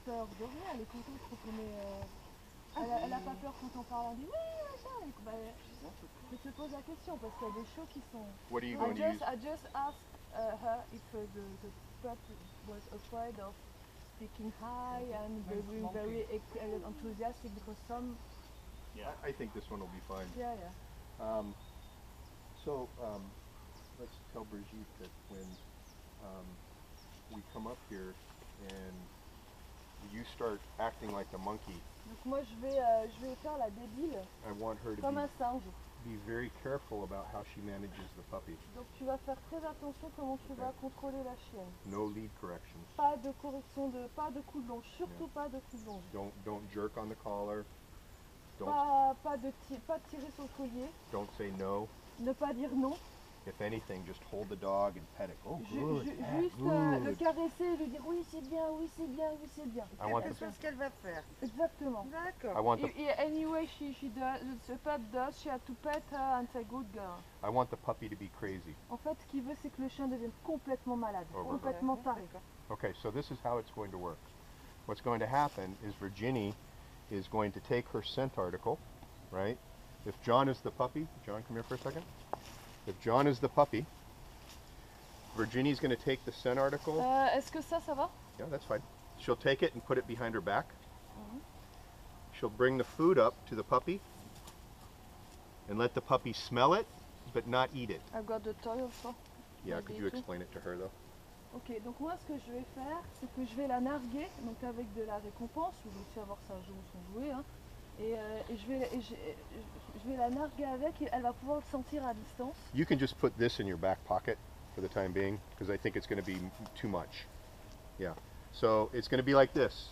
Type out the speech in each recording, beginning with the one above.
peur de rien, elle est contente quand on est... elle a pas peur quand on parle, elle dit oui, machin. Bah, je te pose la question parce qu'il y a des shows qui sont... What are you going to use? I just asked her if the pup was afraid of speaking high and being very enthusiastic because some... Yeah. I think this one will be fine. Yeah, yeah. Let's tell Brigitte that when we come up here and you start acting like a monkey, Donc moi je vais faire la débile I want her to comme un singe. be very careful about how she manages the puppy. Donc tu vas faire très attention comment tu vas contrôler la chienne. No lead corrections. Pas de correction pas de coup de longe, surtout pas de coup de longe. Don't jerk on the collar. Pas tirer sur le collier. Don't say no. Ne pas dire non. If anything, just hold the dog and pet it. Oh, good. Juste good. le caresser et lui dire oui c'est bien, oui c'est bien, oui c'est bien. Elle sait ce qu'elle va faire. Exactement. D'accord. Anyway, she does, the pup does, she had to pet her and say good girl. I want the puppy to be crazy. En fait, ce qu'il veut, c'est que le chien devienne complètement malade, complètement taré. Okay, so this is how it's going to work. What's going to happen is Virginie is going to take her scent article, right? If John is the puppy, John, come here for a second. If John is the puppy, Virginie's going to take the scent article. Est-ce que ça va? Yeah, that's fine. She'll take it and put it behind her back. She'll bring the food up to the puppy and let the puppy smell it, but not eat it. I've got the toy also. Yeah, could you explain it to her though? Ok, donc moi ce que je vais faire, c'est que je vais la narguer, donc avec de la récompense, ou aussi avoir son jouet, hein, et je vais la narguer avec et elle va pouvoir le sentir à distance. You can just put this in your back pocket for the time being, because I think it's going to be too much. Yeah, so it's going to be like this.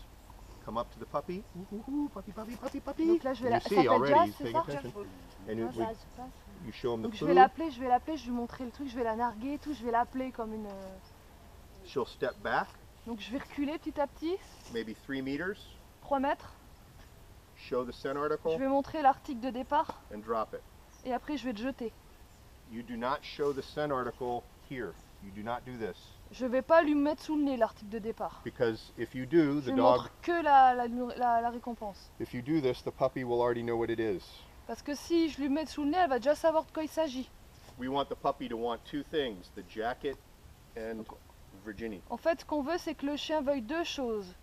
Come up to the puppy. Ooh, puppy, puppy, puppy, puppy. Donc là je vais la... You see already, Jazz, he's c'est paying ça? attention. And you show him the Donc je food. vais l'appeler, je vais lui montrer le truc, je vais la narguer et tout, je vais l'appeler comme une... She'll step back. Donc je vais reculer petit à petit. Maybe 3 meters. 3 mètres. Show the scent Je article. vais montrer l'article de départ. And drop it. Et après je vais te jeter. You do not show the scent article here. You do not do this. Je vais pas lui mettre sous le nez l'article de départ. Because if you do, Je the lui dog... montre que la récompense. If you do this, the puppy will already know what it is. Parce que si je lui mets sous le nez, elle va déjà savoir de quoi il s'agit. We want the puppy to want 2 things, the jacket and Virginie. En fait, ce qu'on veut, c'est que le chien veuille 2 choses.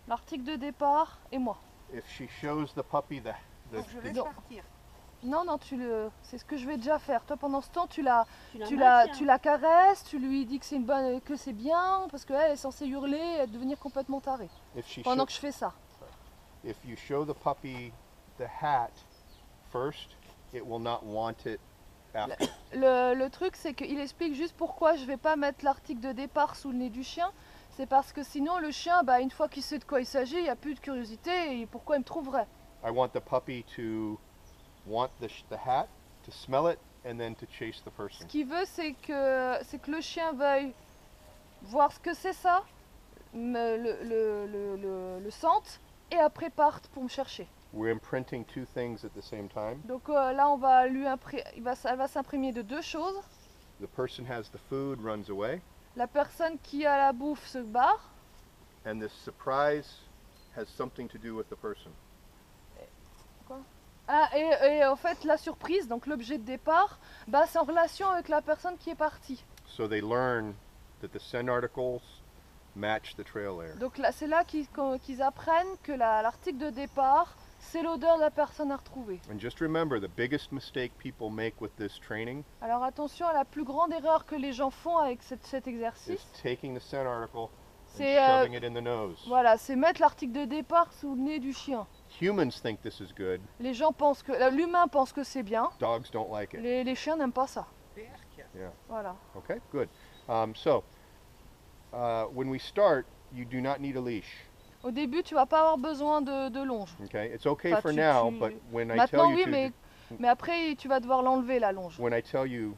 L'article de départ et moi. If she shows the puppy the Je laisse partir. Non, c'est ce que je vais déjà faire. Toi, pendant ce temps, tu la caresses, tu lui dis que c'est que c'est bien, parce qu'elle est censée hurler et devenir complètement tarée. Pendant que je fais ça. If you show the puppy the hat first, it will not want it after. Le truc, c'est qu'il explique juste pourquoi je vais pas mettre l'article de départ sous le nez du chien. C'est parce que sinon, le chien, une fois qu'il sait de quoi il s'agit, il n'y a plus de curiosité et pourquoi il me trouverait. I want the puppy to want the hat, to smell it, and then to chase the person. Ce qu'il veut, c'est que le chien veuille voir ce que c'est ça, le sente, et après parte pour me chercher. We're imprinting 2 things at the same time. Donc là, on va elle va s'imprégner de 2 choses. The person has the food, runs away. La personne qui a la bouffe se barre. And the surprise has something to do with the person. Quoi? Ah, et en fait, la surprise, donc l'objet de départ, c'est en relation avec la personne qui est partie. So they learn that the scent articles match the trail layer. Donc là, c'est là qu'ils apprennent que l'article de départ, c'est l'odeur de la personne à retrouver. And just remember, the biggest mistake people make with this training Alors attention à la plus grande erreur que les gens font avec cet exercice. is taking the scent article and C'est shoving it in the nose. voilà, c'est mettre l'article de départ sous le nez du chien. Humans think this is good. Les gens pensent que l'humain pense que c'est bien. Dogs don't like it. Les chiens n'aiment pas ça. Yeah. Voilà. Okay, good. When we start, you do not need a leash. Au début, tu vas pas avoir besoin de longe. Okay, it's okay Enfin, for now, but when I tell Maintenant, you oui, to, mais après, tu vas devoir l'enlever la longe. when I tell you,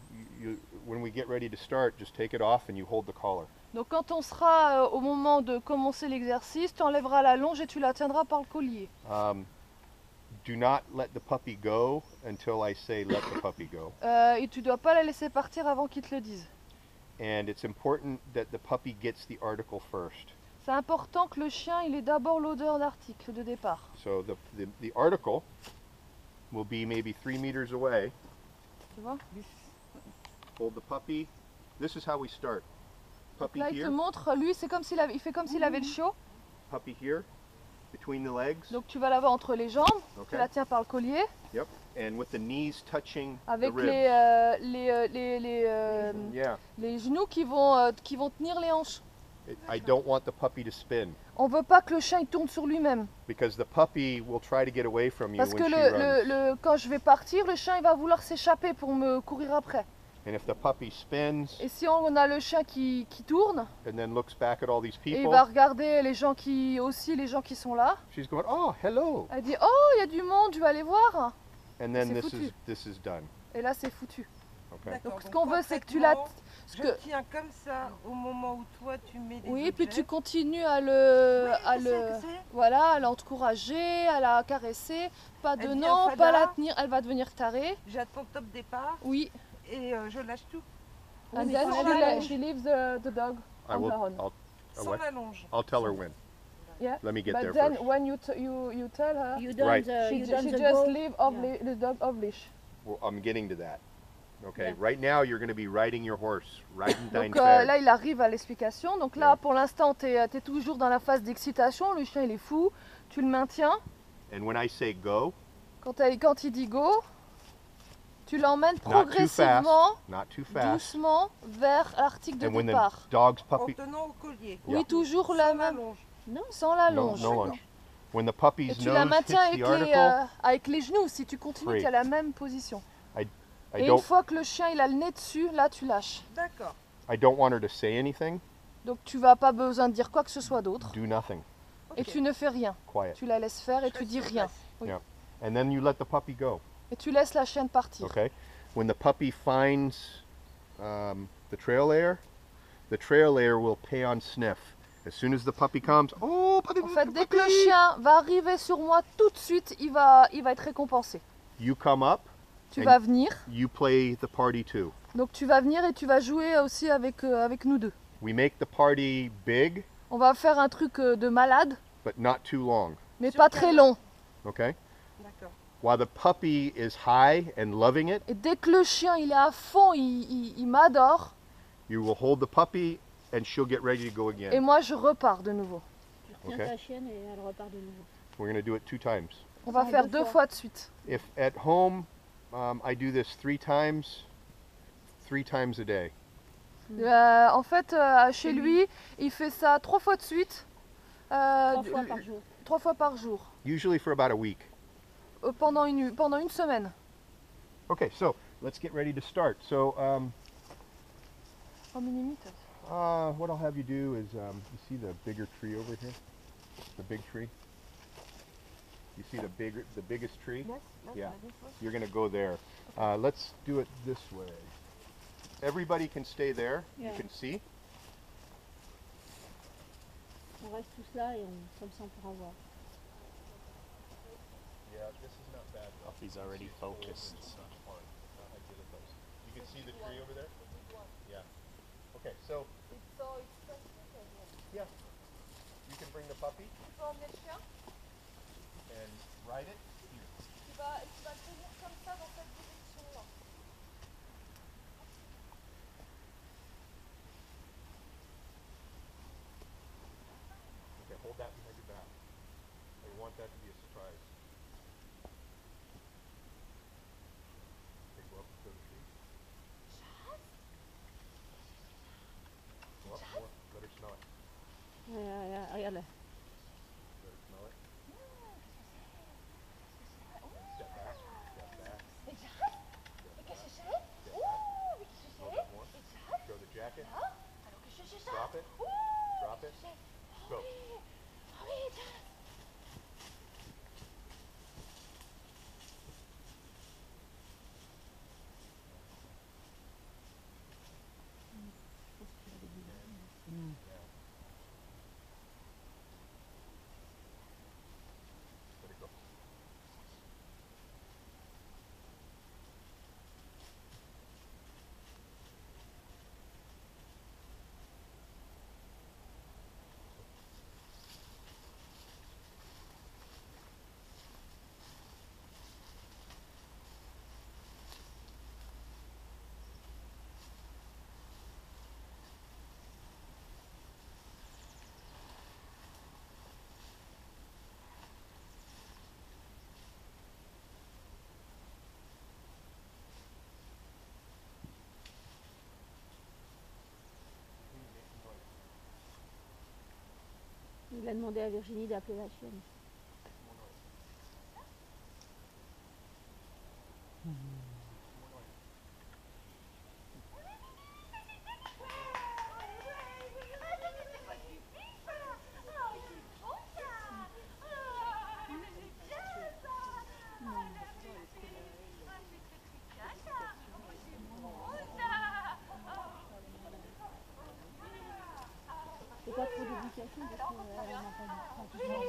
when we get ready to start, just take it off and you hold the collar. Donc quand on sera au moment de commencer l'exercice, tu enlèveras la longe et tu la tiendras par le collier. Do not let the puppy go until I say let the puppy go. Et tu dois pas la laisser partir avant qu'ils te le disent. And it's important that the puppy gets the article first. C'est important que le chien il ait d'abord l'odeur d'article de départ. So the article will be maybe 3 meters away. Tu vois? Hold the puppy. This is how we start. Donc Puppy là il te here, montre, lui c'est comme s'il avait, il fait comme s'il avait le chiot. puppy here, between the legs. Donc tu vas l'avoir entre les jambes, tu Okay. la tiens par le collier, Yep. And with the knees touching avec the ribs. Yeah. les genoux qui vont tenir les hanches. I don't want the puppy to spin On veut pas que le chien il tourne sur lui-même. because the puppy will try to get away from you Parce que when she runs. quand je vais partir, le chien il va vouloir s'échapper pour me courir après. And if the puppy spins Et si on a le chien qui tourne, and then looks back at all these et il people, va regarder les gens qui sont là, she's going, "Oh, hello." elle dit oh il y a du monde, je vais aller voir. And then C'est foutu. this is done. Et là c'est foutu. Okay. D'accord, Donc ce donc qu'on veut c'est que tu la... concrètement, ce Je que- tiens comme ça au moment où toi tu mets des Oui, puis tu objets. continues Oui, je sais, je sais. voilà, à l'encourager, à la caresser, pas de Elle dit non, un pas fada. la tenir, elle va devenir tarée. J'attends top départ Oui. et je lâche tout. And mais then sans she, la longe. she leaves the dog I on will. her own. I'll Sans what? la longe. I'll tell her when. Yeah. Let me get But there then first. when you tell her, You don't, Right. she, you don't she the just go. leave off Yeah. the dog off leash. Well, I'm getting to that. Okay. Yeah. Right now, you're going to be riding your horse, riding Donc Deinberg. là il arrive à l'explication. Donc là Yeah. pour l'instant tu es toujours dans la phase d'excitation, le chien il est fou, tu le maintiens. And when I say go, Quand il dit go, tu l'emmènes not too fast, progressivement, not too fast. doucement vers l'article de And when the départ. dog's En puppy, tenant au collier. Oui, toujours la Sans la même, longe. Non, sans la no, longe. no lunge. When the Et puppy's tu la nose maintiens hits avec the article, avec les genoux. Si tu continues, Free. tu as la même position. I Et une don't, fois que le chien il a le nez dessus, là tu lâches. D'accord. I don't want her to say anything. Donc tu vas pas besoin de dire quoi que ce soit d'autre. Do nothing. Et tu ne fais rien. Quiet. Tu la laisses faire et Je tu reste dis sur rien. place. Oui. Yeah. And then you let the puppy go. Et tu laisses la chienne partir. Okay. When the puppy finds the trail layer will pay on sniff. As soon as the puppy comes, oh, puppy, En fait, dès que le puppy! chien va arriver sur moi, tout de suite, il va être récompensé. You come up, Tu And- vas venir. you play the party too. Donc tu vas venir et tu vas jouer aussi avec nous deux. We make the party big, On va faire un truc de malade, but not too long. mais Sur pas quel- très long. Okay. D'accord. While the puppy is high and loving it, Et dès que le chien il est à fond, il m'adore, you will hold the puppy, and she'll get ready to go et again. moi je repars de nouveau. Tu retiens Ok. ta chienne et elle repart de nouveau. We're going to do it 2 times. On va Ouais, faire deux deux fois. fois de suite. If at home, I do this 3 times a day. En fait, chez lui, il fait ça 3 fois de suite. 3 fois par jour. 3 fois par jour. Usually for about a week. Pendant une semaine. Okay, so let's get ready to start. So, 3 minutes. what I'll have you do is, you see the bigger tree over here? The big tree? You see the biggest tree? Yes, là, Yeah. c'est la défense. You're going to go there. Let's do it this way. Everybody can stay there. Yeah. You can see. On reste tous là et comme ça on pourra voir. Yeah, this is not bad. He's already focused. So. You can see the tree over there? Yeah. Okay, so you can bring the puppy Tu peux emmener le chien. and ride it. Tu vas le tenir comme ça dans cette direction-là. Okay, hold that behind your back. I want that to be a surprise. Okay, go up to the tree. Go up more. Let her smell it. Regarde là. Let her smell it. Step back. Step back. Step back. A little bit more. Throw the jacket. Drop it. Drop it. Go. Il a demandé à Virginie d'appeler la chienne. C'est pas trop d'éducation parce qu'elle n'a pas de